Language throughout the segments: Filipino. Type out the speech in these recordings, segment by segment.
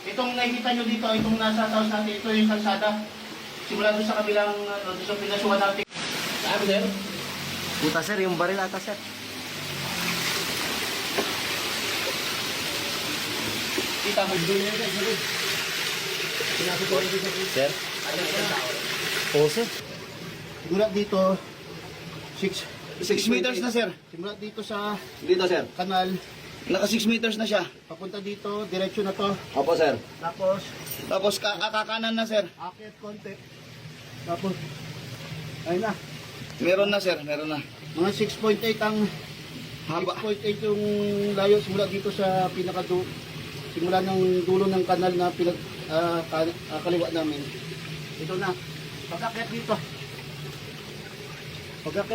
Itong nakikita nyo dito, itong nasa house natin, ito yung kalsada. Simula doon sa kabilang, doon sa pinasuhan natin. Saan, sir? Puta sir, yung baril ata sir. Kita mo doon yan, Sir? Oo sir. simula dito, 6 meters na, sir. Simula dito sa Dito sir. kanal, Naka 6 meters na siya. papunta dito, diretsyo na to. Opo sir. Tapos, Kakanan na sir. akit konti. Tapos, ayun na. Meron na sir, meron na. Mga 6.8 ang Haba. 6.8 yung layo simula dito sa simula ng dulo ng kanal na kaliwa namin. Ito na. Pag-akyat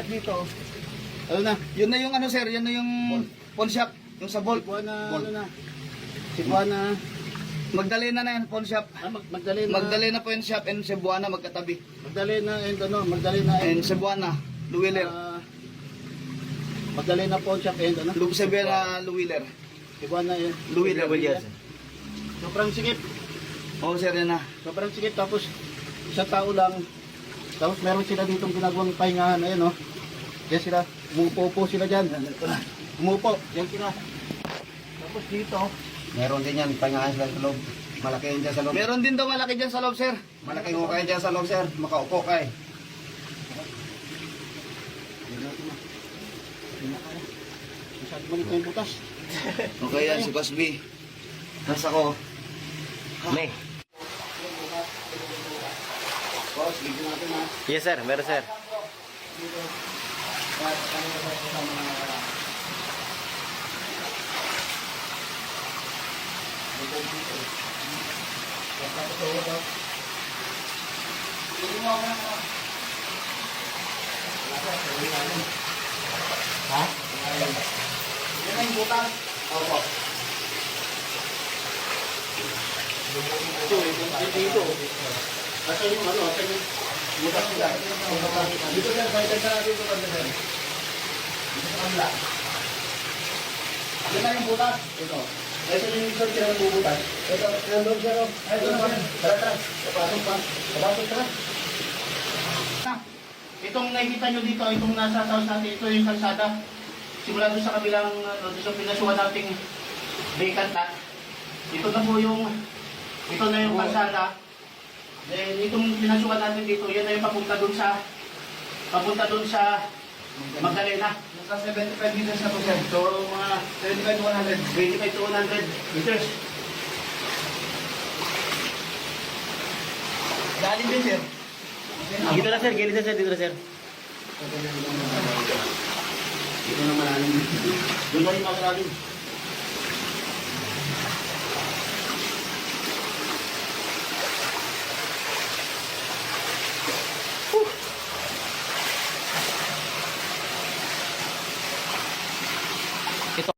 dito, ano na? Yun na yung ano sir, yun na yung pawn shop. Yung sa Bolt. Cebuana. Magdalena na yan, pawn shop. Magdalena. Magdalena pawn shop and Cebuana magkatabi. Magdalena And Cebuana, Luwiller. Magdalena pawn shop and ano? Cebuana, Luwiller. Cebuana and Luwiller. Sobrang sikip. Oo sir, yan na. Sobrang sikip. Tapos, isang tao lang. Tapos meron sila ditong ginagawang pahingahan. Ayan o. Yan sila. Umupo sila dyan. Umupo. Yan sila. Tapos dito. Meron din yan, pahingahan sa loob. Malaki yan dyan sa loob. Meron din daw malaki dyan sa loob sir. Malaking hukay dyan sa loob sir. Makaupo ka eh. Masyado malit na yung butas. Okay yan, si Cosby. Nasa ko. May. Boss, bigyan natin ha. Yes sir, meron sir. Ha? Yan na yung butas. Opo. Dito. Asa yung ano? Asa yung butas nila? Dito sir, kahit sa dito kami sir. Dito sa kanila. Yan na yung butas. Ito. Ito yung isang kailangan bubutas. Ito, nandun sir. Ito na sir. Tara. Papasok pa. Tara. Itong nakikita nyo dito, itong nasa house natin, ito yung kalsada. Simula doon sa kabilang, doon sa pinasuhan nating vacant lot. Ito na po yung, ito na yung kalsada. Then itong pinasuhan natin dito, yan na yung papunta doon sa Magdalena. Nasa 75 meters na po sir. So mga 75 to 100. 25 to 100 meters. Lalim din sir. Dito na sir, gilid na sir, dito na sir. Ito na malalim. Doon na yung malalim.